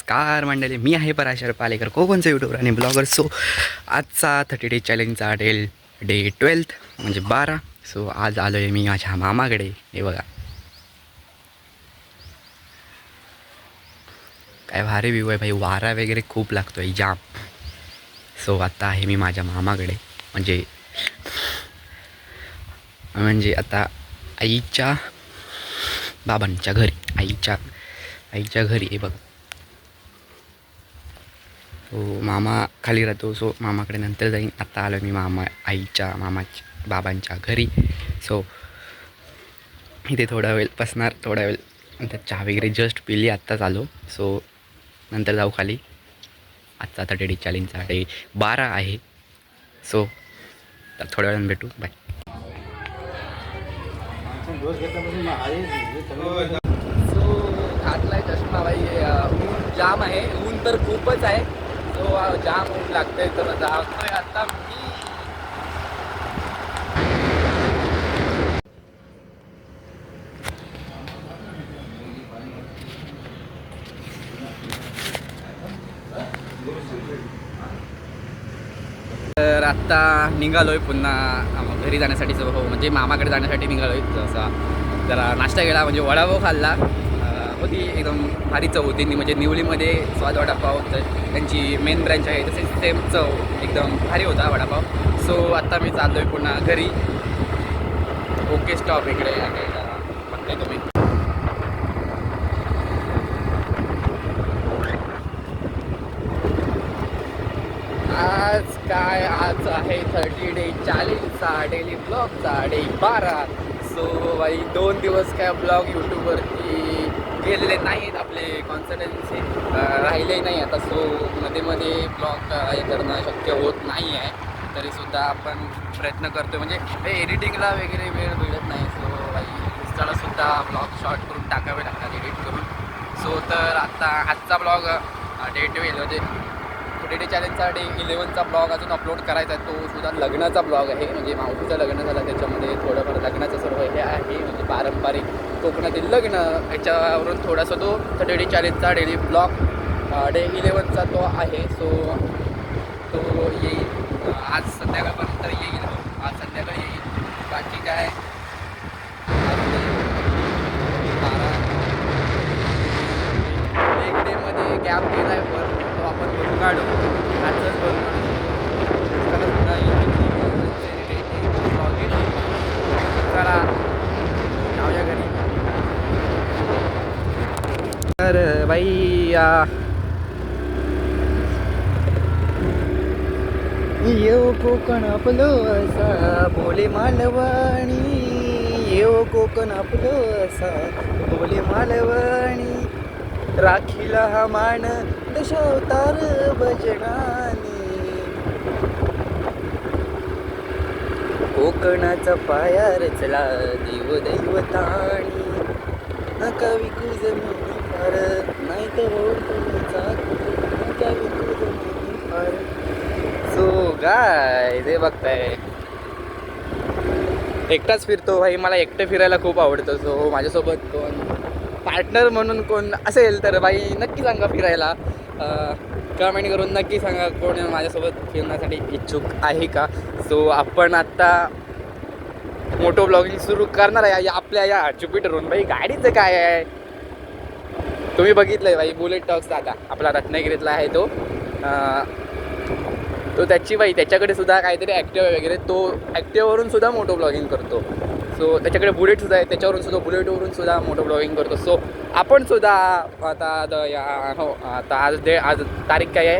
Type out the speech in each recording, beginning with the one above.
नमस्कार मंडळी, मी आहे पराशर पालेकर, कोकणचा यूट्यूबर आणि ब्लॉगर. सो आजचा 30 डे चॅलेंजचा डे 12 म्हणजे 12. सो आज आलो आहे मी माझ्या मामाकडे. हे बघा काय भारी व्ह्यू आहे भाई, वारा वगैरे खूप लागतो आहे जाम. सो आता आहे मी माझ्या मामाकडे, म्हणजे म्हणजे आता आईच्या बाबांच्या घरी, आईच्या घरी. हे बघा, सो मामा खाली राहतो, सो मामाकडे नंतर जाईन. आता आलो मी बाबांच्या घरी. सो इथे थोडा वेळ बसणार, थोडा वेळ नंतर चहा वगैरे जस्ट पिली, आत्ताच आलो. सो नंतर जाऊ खाली. आजचा आता डे चॅलेंजचा डे 12 आहे. सो तर थोड्या वेळानं भेटू, बाय. सो घातलाय चष्मा बाई, ऊन जाम आहे, ऊन तर खूपच आहे. सो जाम ऊन लागतंय, तर जातोय आता मी. तर आत्ता निघालो आहे पुन्हा घरी जाण्यासाठी. हो म्हणजे मामाकडे जाण्यासाठी निघालो आहे. जसा जरा नाश्ता केला, म्हणजे वडापाव खाल्ला. होती एकदम भारी चव होती, म्हणजे निवलीमध्ये स्वाद वडापाव तर त्यांची मेन ब्रँच आहे, तसेच सेम चव एकदम भारी होता वडापाव. सो आत्ता मी चाललो आहे पुन्हा घरी. ओके स्टॉप इकडे बघताय तुम्ही. आज आहे 30 day चॅलेंजचा daily ब्लॉगचा day 12. So by 2 दिवस काय ब्लॉग यूट्यूबवरती गेलेले नाहीत, आपले कॉन्सिस्टन्सी राहिलेही नाही आता. सो मध्ये ब्लॉग हे करणं शक्य होत नाही आहे, तरीसुद्धा आपण प्रयत्न करतो, म्हणजे हे एडिटिंगला वगैरे वेळ मिळत नाही. सो बाई इंस्टालासुद्धा ब्लॉग शॉर्ट करून टाकावे लागतात एडिट करून. सो तर आता आजचा ब्लॉग डे 12 म्हणजे डे चॅलेंजचा डे 11चा ब्लॉग अजून अपलोड करायचा आहे. तो सुद्धा लग्नाचा ब्लॉग आहे, म्हणजे मावशीचं लग्न झालं, त्याच्यामध्ये थोडंफार लग्नाचं सर्व हे आहे, म्हणजे पारंपरिक कोकणातील लग्न, याच्यावरून थोडासा तो डे चॅलेंजचा डेली ब्लॉग डे 11चा तो आहे. सो तो येईल आज संध्याकाळपर्यंत येईल. आज संध्याकाळी येईल. बाकी काय एक डेमध्ये गॅप केला आहे, पण तो आपण भरून काढू. आजच भरून चला जाऊया घरी. तर बाई येऊ कोकण आपलं असा बोले मालवणी, येऊ कोकण आपलं असा बोले मालवणी, राखीला हा मान दशावतार भजनानी, कोकणाचा पाया रचला देव दैवतानी, नका विकू जमिनी फार, नाही तर होईल तुमचा, नका विकू जमिनी फार. सो गाय ते बघताय, एकटाच फिरतो भाई, मला एकटं फिरायला खूप आवडतं. सो माझ्यासोबत कोण पार्टनर म्हणून कोण असेल तर बाई नक्की सांगा फिरायला, कमेंट करून नक्की सांगा कोण माझ्यासोबत फिरण्यासाठी इच्छुक आहे का. सो आपण आत्ता मोटो ब्लॉगिंग सुरू करणार आहे आपल्या या ज्युपिटरवरून. बाई गाडीचं काय आहे तुम्ही बघितलं आहे बाई, बुलेट टॉक्स आता आपला रत्नागिरीतला आहे तो त्याची बाई त्याच्याकडे सुद्धा काहीतरी ॲक्टिवा वगैरे, तो ॲक्टिवावरून सुद्धा मोटो ब्लॉगिंग करतो. सो त्याच्याकडे बुलेटसुद्धा आहे, त्याच्यावरून सुद्धा बुलेटवरून सुद्धा मोटो ब्लॉगिंग करतो. सो आपण सुद्धा आता हो आता आज तारीख काय आहे,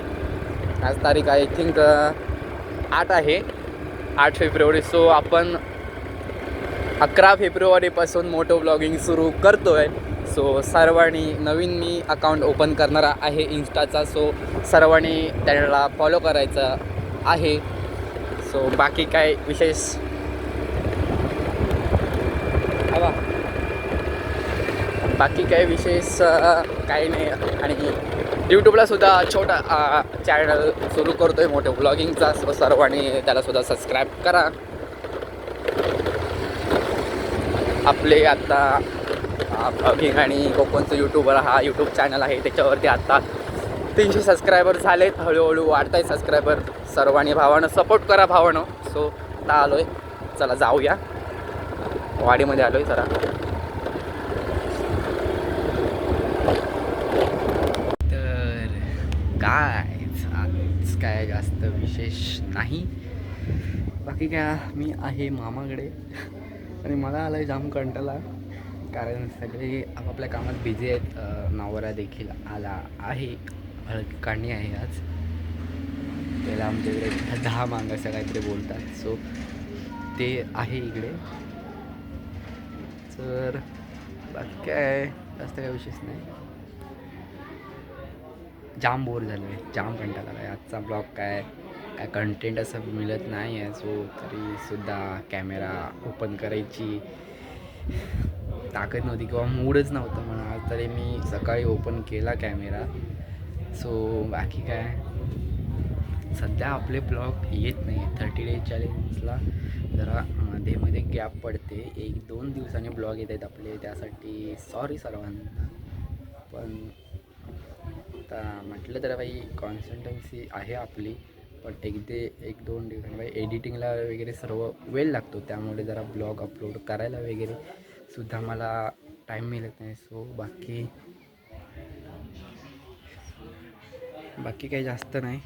आज तारीख आय थिंक 8 आहे, 8 फेब्रुवारी. सो आपण 11 फेब्रुवारीपासून मोटो ब्लॉगिंग सुरू करतो आहे. सो सर्वांनी नवीन मी अकाउंट ओपन करणार आहे इन्स्टाचा. सो सर्वांनी त्याला फॉलो करायचं आहे. सो बाकी काय विशेष काही नाही. आणि यूट्यूबला सुद्धा छोटा चॅनल सुरू करतो आहे मोठ्या ब्लॉगिंगचा. सो सर्वांनी त्यालासुद्धा सबस्क्राईब करा. आपले आता ब्लॉगिंग आणि कोकणचं यूट्यूबर हा यूट्यूब चॅनल आहे, त्याच्यावरती आता 300 सबस्क्रायबर झालेत, हळूहळू वाढत आहे सबस्क्रायबर. सर्वांनी भावानं सपोर्ट करा भावानं. सो आता आलो आहे, चला जाऊया. वाडीमध्ये आलो आहे जरा. तर काय आज काय जास्त विशेष नाही. बाकी काय, मी आहे मामाकडे आणि मला आलं आहे जाम कंटाळा, कारण सगळे आपापल्या कामात बिझी आहेत. नवरा देखील आला आहे, हळद काढणी आहे आज. त्याला आमच्याकडे 10 मांग असं काहीतरी बोलतात. सो ते आहे इकडे. तर बाकी काय जास्त काय विशेष नाही. जाम बोर झालो आहे, जाम कंटाळा आला आहे. आजचा ब्लॉग काय कंटेंट असं मिळत नाही आहे. सो तरीसुद्धा कॅमेरा ओपन करायची ताकद नव्हती किंवा मूडच नव्हतं म्हणा, तरी मी सकाळी ओपन केला कॅमेरा. सो बाकी काय, सध्या आपले ब्लॉग येत नाही. 30 डेज चॅलेंजला जरा मध्ये गॅप पडते, 1-2 दिवसांनी ब्लॉग येत आहेत आपले, त्यासाठी सॉरी सर्वांना. पण आता म्हटलं तर बाई कॉन्सिस्टन्सी आहे आपली, पण 1-2 दिवसांनी बाई एडिटिंगला वगैरे सर्व वेळ लागतो, त्यामुळे जरा ब्लॉग अपलोड करायला वगैरे सुद्धा मला टाईम मिळत नाही. सो बाकी काही जास्त नाही.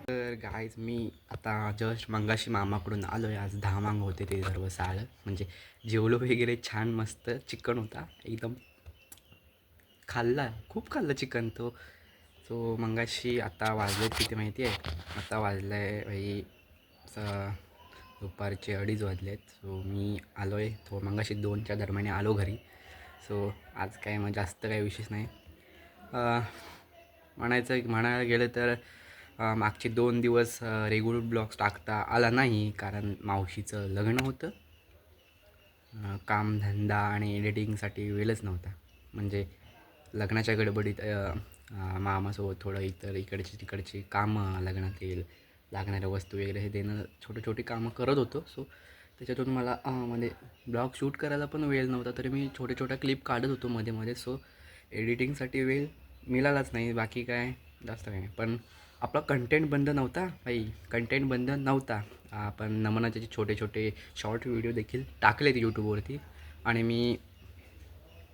तर गाईज, मी आता जस्ट मंगाशी मामाकडून आलो आहे. आज 10 मांग होते, ते सर्व साळं म्हणजे जेवलो वगैरे, छान मस्त चिकन होता एकदम. खाल्ला, खूप खाल्लं चिकन तो. सो मंगाशी आता वाजले किती माहिती आहे? आता वाजलं आहे भाई दुपारचे 2:30 वाजले आहेत. सो मी आलो आहे तो मंगाशी 2च्या दरम्याने आलो घरी. सो आज काय मग जास्त काही विशेष नाही. म्हणायला गेलं तर मागचे 2 दिवस रेग्युलर ब्लॉग्स टाकता आला नाही, कारण मावशीचं लग्न होतं. कामधंदा आणि एडिटिंगसाठी वेळच नव्हता. म्हणजे लग्नाच्या गडबडीत मामासोबत थोडं इकडची तिकडची कामं, लग्नातील लागणाऱ्या वस्तू वगैरे हे देणं, छोटी कामं करत होतो. सो त्याच्यातून मला म्हणजे ब्लॉग शूट करायला पण वेळ नव्हता, तरी मी छोट्या क्लिप काढत होतो मध्ये. सो एडिटिंगसाठी वेळ मिळालाच नाही. बाकी काय जास्त काही नाही. पण आपला कंटेंट बंद नव्हता आपण नमनाचे छोटे शॉर्ट व्हिडिओ देखील टाकलेत यूट्यूबवरती. आणि मी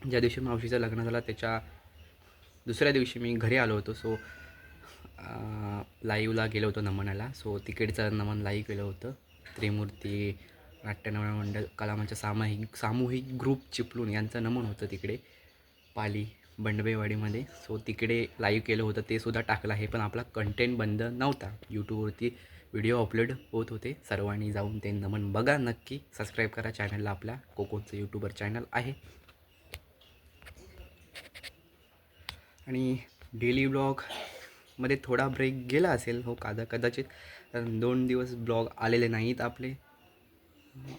ज्या दिवशी मावशीचं लग्न झालं त्याच्या दुसऱ्या दिवशी मी घरी आलो होतो. सो लाईव्हला गेलो होतो नमनाला. सो तिकडचं नमन लाईव्ह केलं होतं. त्रिमूर्ती नाट्यनमन मंडळ कलामांच्या सामूहिक ग्रुप चिपळूण यांचं नमन होतं तिकडे पाली बंडबेवाडीमध्ये. सो तिकडे लाईव्ह केलं होतं, ते सुद्धा टाकलं आहे. पण आपला कंटेंट बंद नव्हता, यूट्यूबवरती व्हिडिओ अपलोड होत होते. सर्वांनी जाऊन ते नमन बघा नक्की. सबस्क्राईब करा चॅनलला, आपल्या कोकोचं यूट्यूबर चॅनल आहे. आणि डेली ब्लॉगमध्ये थोडा ब्रेक गेला असेल, हो कदाचित 2 दिवस ब्लॉग आलेले नाहीत आपले,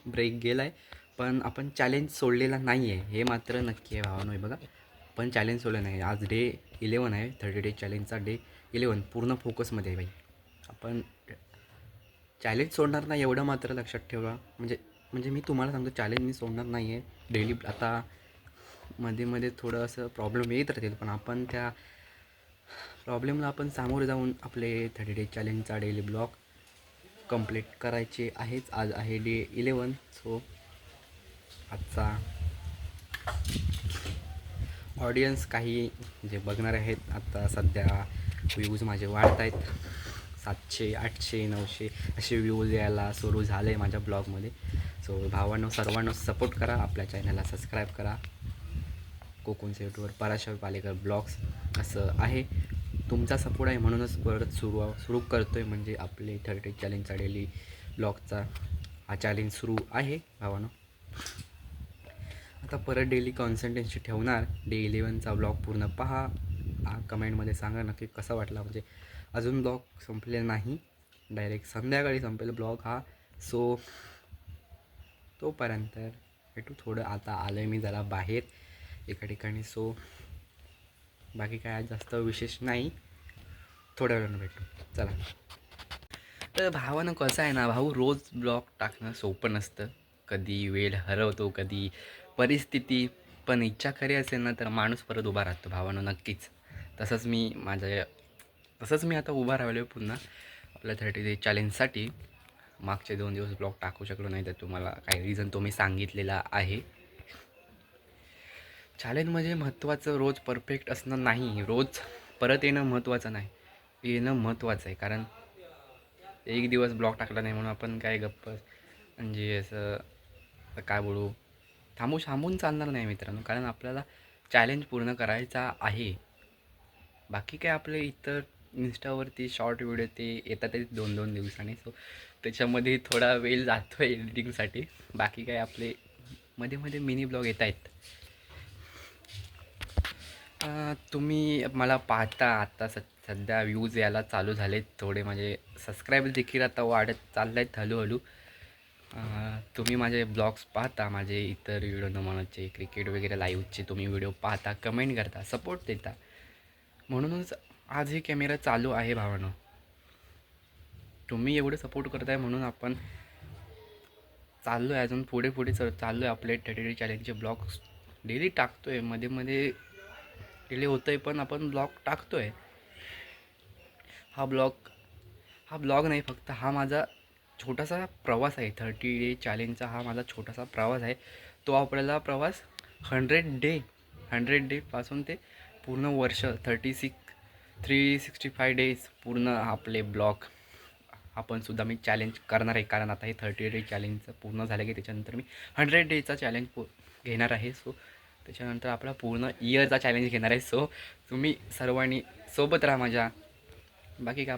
ब्रेक गेला आहे. पण आपण चॅलेंज सोडलेला नाही आहे, हे मात्र नक्की आहे भावानो. बघा, पण चॅलेंज सोडलं नाही. आज डे 11 आहे, 30 डेज चॅलेंजचा डे 11 पूर्ण फोकसमध्ये आहे बाई. आपण चॅलेंज सोडणार नाही एवढं मात्र लक्षात ठेवा. म्हणजे मी तुम्हाला सांगतो, चॅलेंज मी सोडणार नाही आहे. डेली आता मध्ये थोडं असं प्रॉब्लेम येत राहतील, पण आपण त्या प्रॉब्लेमला आपण सामोरे जाऊन आपले 30 डेज चॅलेंजचा डेली ब्लॉग कंप्लीट करायचे आहेच. आज आहे डे 11. सो आजचा ऑडियन्स काही जे बघणारे आहेत, आता सध्या व्ह्यूज माझे वाढत आहेत. 700, 800, 900 असे व्ह्यूज यायला सुरू झाले माझ्या ब्लॉगमध्ये. सो भावांनो, सर्वांना सपोर्ट करा, आपल्या चॅनलला सबस्क्राईब करा. कोकणचं यूट्यूबर पराशर पालेकर ब्लॉग्स असं आहे. तुमचा सपोर्ट आहे म्हणूनच परत सुरू करतो आहे, म्हणजे आपले 30 चॅलेंजचा डेली ब्लॉगचा हा चॅलेंज सुरू आहे भावानो. आता परत डेली कॉन्सन्ट्रेन्सी ठेवणार. डे 11चा ब्लॉग पूर्ण पहा. कमेंटमध्ये सांगा नक्की कसा वाटला. म्हणजे अजून ब्लॉग संपलेला नाही, डायरेक्ट संध्याकाळी संपेल ब्लॉग हा. सो तोपर्यंत भेटू. थोडं आता आलो आहे मी जरा बाहेर एका ठिकाणी. सो बाकी काय आज जास्त विशेष नाही, थोड्या वेळानं भेटू. चला. तर भावानं कसं आहे ना भाऊ, रोज ब्लॉग टाकणं सोपं नसतं. कधी वेळ हरवतो, कधी परिस्थिती. पण इच्छा खरी असेल ना तर माणूस परत उभा राहतो भावानं, नक्कीच. तसंच मी आता उभा राहिलो आहे पुन्हा आपल्या 30 डे चॅलेंजसाठी. मागचे 2 दिवस ब्लॉग टाकू शकलो नाही तर तुम्हाला काही रिझन तो मी सांगितलेला आहे. चॅलेंज म्हणजे महत्त्वाचं रोज परफेक्ट असणं नाही, रोज परत येणं महत्त्वाचं नाही, येणं महत्त्वाचं आहे. कारण एक दिवस ब्लॉग टाकला नाही म्हणून आपण काय गप्प म्हणजे असं काय बोलू, थांबून चालणार नाही मित्रांनो. कारण आपल्याला चॅलेंज पूर्ण करायचा आहे. बाकी काय आपले इतर इन्स्टावरती शॉर्ट व्हिडिओ ते येतातच 2-2 दिवसांनी. सो त्याच्यामध्ये थोडा वेळ जातो आहे एडिटिंगसाठी. बाकी काय आपले मध्ये मध्ये मिनी ब्लॉग येत आहेत. तुम्ही मला पाहता आता सध्या व्ह्यूज यायला चालू झालेत थोडे, म्हणजे सबस्क्राईब देखील आता वाढत चालले आहेत हळूहळू. तुम्ही माझे ब्लॉग्स पाहता, माझे इतर व्हिडिओ नमनाचे क्रिकेट वगैरे लाईव्हचे तुम्ही व्हिडिओ पाहता, कमेंट करता, सपोर्ट देता. म्हणूनच आज ही कॅमेरा चालू आहे भावानो. तुम्ही एवढं सपोर्ट करताय म्हणून आपण चाललो आहे, अजून पुढे चाललो आहे. आपले 30 डे चॅलेंजचे ब्लॉग्स डेली टाकतो आहे, मध्ये डिले होतं आहे पण आपण ब्लॉग टाकतो आहे. हा ब्लॉग नाही फक्त, हा माझा छोटासा प्रवास आहे. 30 डे चॅलेंजचा हा माझा छोटासा प्रवास आहे. तो आपल्याला प्रवास 100 डेपासून ते पूर्ण वर्ष 365 डेज पूर्ण आपले ब्लॉग आपण सुद्धा मी चॅलेंज करणार आहे. कारण आता हे 30 डे चॅलेंजचं पूर्ण झालं की त्याच्यानंतर मी 100 डेचा चॅलेंज घेणार आहे. सो त्याच्यानंतर आपला पूर्ण इयरचा चॅलेंज घेणार आहे. सो तुम्ही सर्वांनी सोबत राहा माझ्या. बाकी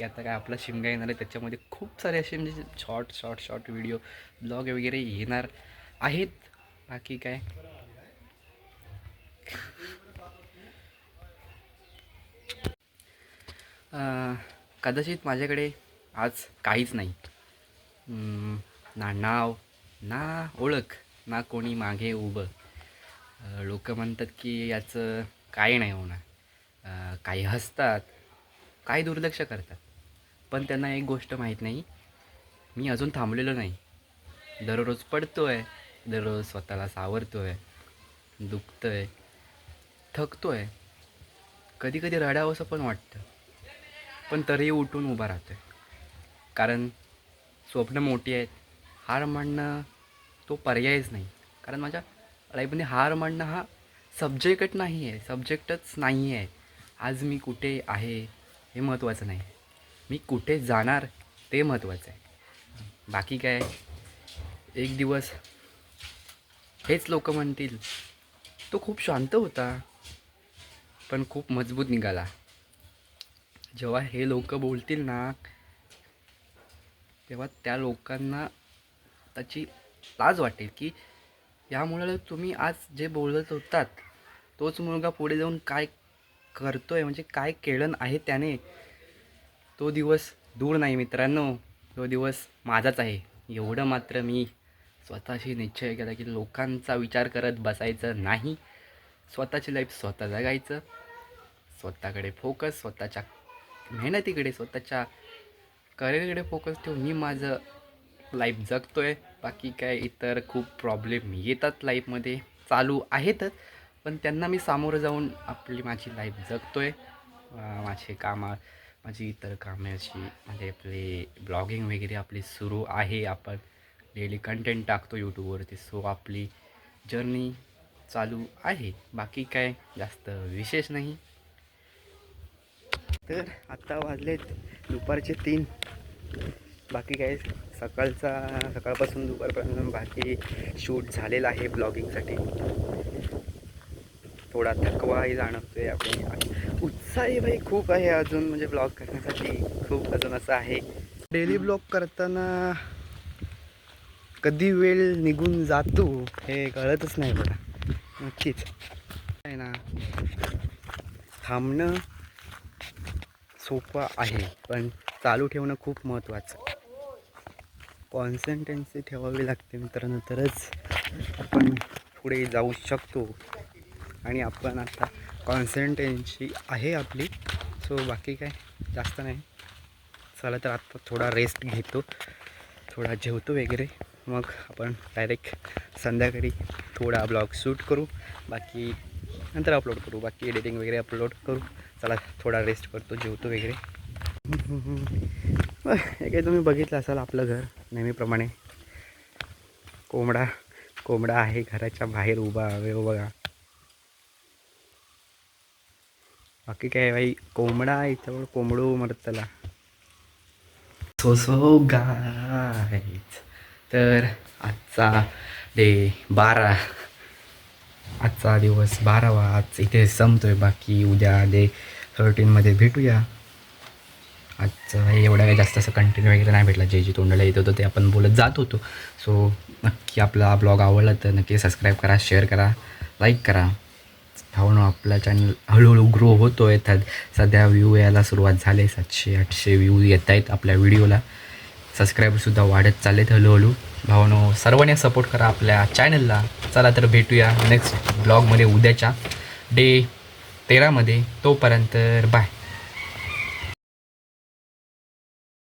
आता काय आपला शिमगा येणार आहे, त्याच्यामध्ये खूप सारे असे म्हणजे शॉर्ट व्हिडिओ ब्लॉग वगैरे येणार आहेत. बाकी काय कदाचित माझ्याकडे आज काहीच नाही, ना नाव ना ओळख ना कोणी मागे उभं. लोक म्हणतात की याचं काही नाही होणार, काही हसतात, काही दुर्लक्ष करतात. पण त्यांना एक गोष्ट माहीत नाही, मी अजून थांबलेलो नाही. दररोज पडतो आहे, दररोज स्वतःला सावरतो आहे, दुखतो आहे, थकतो आहे, कधी कधी रडावंसं पण वाटतं. पण तरीही उठून उभा राहतो आहे. कारण स्वप्न मोठी आहेत. हार मानणं तो पर्यायच नाही. कारण माझ्या लाईफमध्ये हार मानणं हा सब्जेक्टच नाही आहे. आज मी कुठे आहे हे महत्त्वाचं नाही, मी कुठे जाणार ते महत्त्वाचं आहे. बाकी काय, एक दिवस हेच लोक म्हणतील तो खूप शांत होता पण खूप मजबूत निघाला. जेव्हा हे लोक बोलतील ना तेव्हा त्या लोकांना त्याची लाज वाटेल की यामुळे तुम्ही आज जे बोलत होतात तोच मुलगा पुढे जाऊन काय करतोय, म्हणजे काय केलं आहे त्याने. तो दिवस दूर नाही मित्रांनो, तो दिवस माझाच आहे. एवढं मात्र मी स्वतःशी निश्चय केला की लोकांचा विचार करत बसायचं नाही. स्वतःची लाईफ स्वतः जगायचं, स्वतःकडे फोकस, स्वतःच्या मेहनतीकडे, स्वतःच्या करिअरकडे फोकस ठेवून मी माझं लाईफ जगतो आहे. बाकी काय इतर खूप प्रॉब्लेम येतात लाईफमध्ये, चालू आहेतच, पण त्यांना मी सामोरं जाऊन माझी लाईफ जगतो आहे. माझी इतर कामे अशी म्हणजे आपले ब्लॉगिंग वगैरे आपली सुरू आहे. आपण डेली कंटेंट टाकतो यूट्यूबवरती. सो आपली जर्नी चालू आहे. बाकी काय जास्त विशेष नाही. तर आत्ता वाजलेत दुपारचे 3. बाकी काय सकाळपासून दुपारपर्यंत बाकी शूट झालेला आहे ब्लॉगिंगसाठी. थोडा थकवाही जाणवतोय. आपले उत्साही भाई खूप आहे अजून, म्हणजे ब्लॉग करण्यासाठी खूप अजून असं आहे. डेली ब्लॉग करताना कधी वेळ निघून जातो हे कळतच नाही बघा. नक्कीच आहे ना, थांबणं सोपं आहे पण चालू ठेवणं खूप महत्त्वाचं. कॉन्सिस्टन्सी ठेवावी लागते मित्रांनो, तरच आपण पुढे जाऊ शकतो. आणि आपण आता कॉन्सिस्टन्सी आहे आपली. सो बाकी काय जास्त नाही. चला तर आत्ता थोडा रेस्ट घेतो, थोडा जेवतो वगैरे, मग आपण डायरेक्ट संध्याकाळी थोडा ब्लॉग शूट करू, बाकी नंतर अपलोड करू, बाकी एडिटिंग वगैरे अपलोड करू. चला थोडा रेस्ट करतो, जेवतो वगैरे. हे काही तुम्ही बघितलं असाल आपलं घर नेहमीप्रमाणे. कोंबडा आहे घराच्या बाहेर उभा आहे बघा. बाकी काय भाई, कोंबडा इथं कोंबडू मरतला. सो गाईज, तर आजचा डे 12, आजचा दिवस 12वा आज इथे संपतोय. बाकी उद्या डे 13मध्ये भेटूया. आजचं एवढा काही जास्त असं कंटेंट वगैरे नाही भेटला. जे तोंडाला येत होतं ते आपण बोलत जात होतो. सो नक्की आपला ब्लॉग आवडला तर नक्की सबस्क्राईब करा, शेअर करा, लाईक करा. भावनो आपला चॅनल हळूहळू ग्रो होतो आहे. सध्या व्ह्यू यायला सुरुवात झाले. 700-800 व्ह्यू येत आहेत आपल्या व्हिडिओला. सबस्क्राईबरसुद्धा वाढत चाललेत हळूहळू. भावनो सर्वांनी सपोर्ट करा आपल्या चॅनलला. चला तर भेटूया नेक्स्ट ब्लॉगमध्ये उद्याच्या डे 13मध्ये. तोपर्यंत बाय.